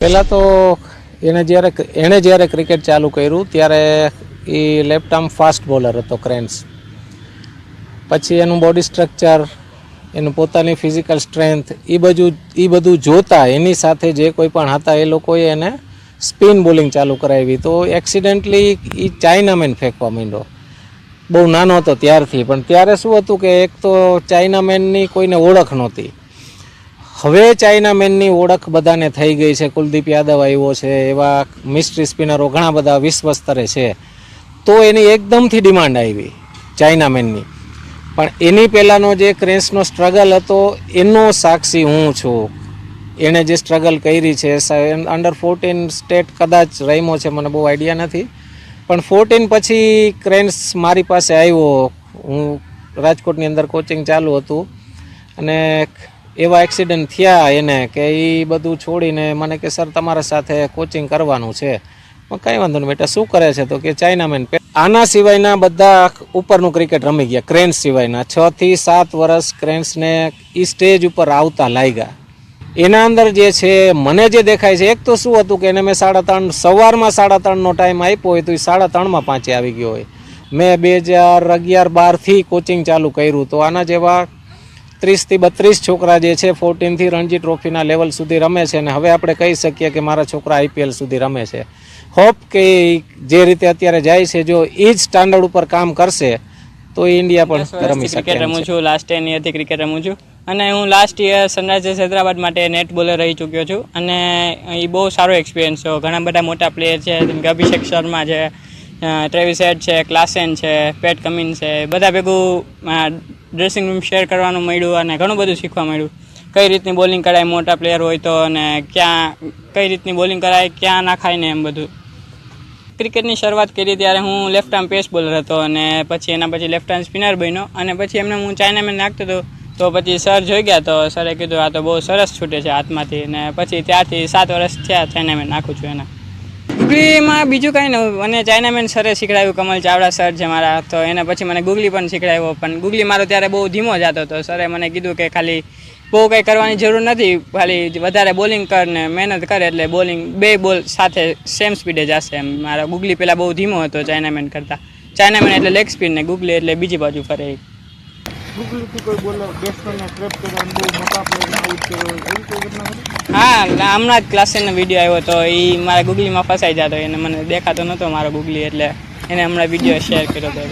પહેલાં તો એણે જ્યારે ક્રિકેટ ચાલુ કર્યું ત્યારે એ લેફ્ટ આર્મ ફાસ્ટ બોલર હતો ક્રેન્સ. પછી એનું બોડી સ્ટ્રક્ચર, એનું પોતાની ફિઝિકલ સ્ટ્રેન્થ એ બધું જોતા એની સાથે જે કોઈ પણ હતા એ લોકોએ એને સ્પિન બોલિંગ ચાલુ કરાવી. તો એક્સિડન્ટલી એ ચાઇનામેન ફેંકવા માંડ્યો. બહુ નાનો હતો ત્યારથી, પણ ત્યારે શું હતું કે એક તો ચાઇનામેનની કોઈને ઓળખ નહોતી. હવે ચાઇનામેનની ઓળખ બધાને થઈ ગઈ છે. કુલદીપ યાદવ આવ્યો છે, એવા મિસ્ટ્રી સ્પિનરો ઘણા બધા વિશ્વ સ્તરે છે. તો એની એકદમથી ડિમાન્ડ આવી ચાઇનામેનની. પણ એની પહેલાંનો જે ક્રેન્સનો સ્ટ્રગલ હતો એનો સાક્ષી હું છું. એણે જે સ્ટ્રગલ કરી છે, અંડર 14 સ્ટેટ કદાચ રમ્યો છે, મને બહુ આઈડિયા નથી. પણ 14 પછી ક્રેન્સ મારી પાસે આવ્યો. હું રાજકોટની અંદર કોચિંગ ચાલુ હતું અને એવા એક્સિડન્ટ થયા એને કે એ બધું છોડીને મને કે સર તમારા સાથે કોચિંગ કરવાનું છે. કાંઈ વાંધો નહીં બેટા, શું કરે છે? તો કે ચાઇનામેન. આના સિવાયના બધા ઉપરનું ક્રિકેટ રમી ગયા, ક્રેન્સ સિવાયના. 6 થી 7 વર્ષ ક્રેન્સને એ સ્ટેજ ઉપર આવતા લાગ્યા. એના અંદર જે છે મને જે દેખાય છે, એક તો શું હતું કે એને મેં 3:30 સવારમાં 3:30નો ટાઈમ આપ્યો હોય તો એ 3:30માં પાંચે આવી ગયો હોય. મેં 2011-12થી કોચિંગ ચાલુ કર્યું. તો આના જેવા 30 થી 32 છોકરા જે છે 14થી રણજી ટ્રોફીના લેવલ સુધી રમે છે. અને હવે આપણે કહી શકીએ કે મારા છોકરા IPL સુધી રમે છે. હોપ કે જે રીતે અત્યારે જાય છે, જો એ જ સ્ટાન્ડર્ડ ઉપર કામ કરશે તો ઇન્ડિયા પણ રમી શકે. ક્રિકેટ રમું છું, લાસ્ટ 10 યરથી ક્રિકેટ રમું છું. અને હું લાસ્ટ યર સનરાઇઝર્સ હૈદરાબાદ માટે નેટ બોલર રહી ચૂક્યો છું. અને એ બહુ સારો એક્સપિરિયન્સ છે. ઘણા બધા મોટા પ્લેયર છે, જેમ કે અભિષેક શર્મા છે, ટ્રેવિસ હેડ છે, ક્લાસેન છે, પેટ કમિન્સ છે, બધા ભેગું ડ્રેસિંગ રૂમ શેર કરવાનું મળ્યું અને ઘણું બધું શીખવા મળ્યું. કઈ રીતની બોલિંગ કરાય મોટા પ્લેયર હોય તો, અને કઈ રીતની બોલિંગ કરાય, ક્યાં નાખાય ને એમ બધું. ક્રિકેટની શરૂઆત કરી ત્યારે હું લેફ્ટ આર્મ પેસ બોલર હતો અને પછી એના પછી લેફ્ટ આર્મ સ્પિનર બન્યો. અને પછી એમને હું ચાઇનામેન નાખતો હતો. તો પછી સર જોઈ ગયા તો સરે કીધું આ તો બહુ સરસ છૂટે છે હાથમાંથી. અને પછી ત્યારથી 7 વર્ષ થયા ચાઇનામેન નાખું છું એના. ગુગલીમાં બીજું કાંઈ નહીં, મને ચાઇનામેન સરે શીખડાવ્યું, કમલ ચાવડા સર છે મારા. તો એને પછી મને ગુગલી પણ શીખડાવ્યો. પણ ગુગલી મારો ત્યારે બહુ ધીમો જતો હતો. સરે મને કીધું કે ખાલી બહુ કંઈ કરવાની જરૂર નથી, ખાલી વધારે બોલિંગ કર ને મહેનત કરે એટલે બોલિંગ 2 બોલ સાથે સેમ સ્પીડે જશે એમ. મારો ગુગલી પહેલાં બહુ ધીમો હતો ચાઇનામેન કરતાં. ચાઇનામેન એટલે લેગ સ્પીડ ને ગુગલી એટલે બીજી બાજુ ફરે. હા, હમણાં જ ક્લાસનો વિડીયો આવ્યો હતો, એ મારા ગુગલીમાં ફસાઈ જતો. એને મને દેખાતો નહોતો મારો ગુગલી, એટલે એને હમણાં વિડીયો શેર કર્યો હતો.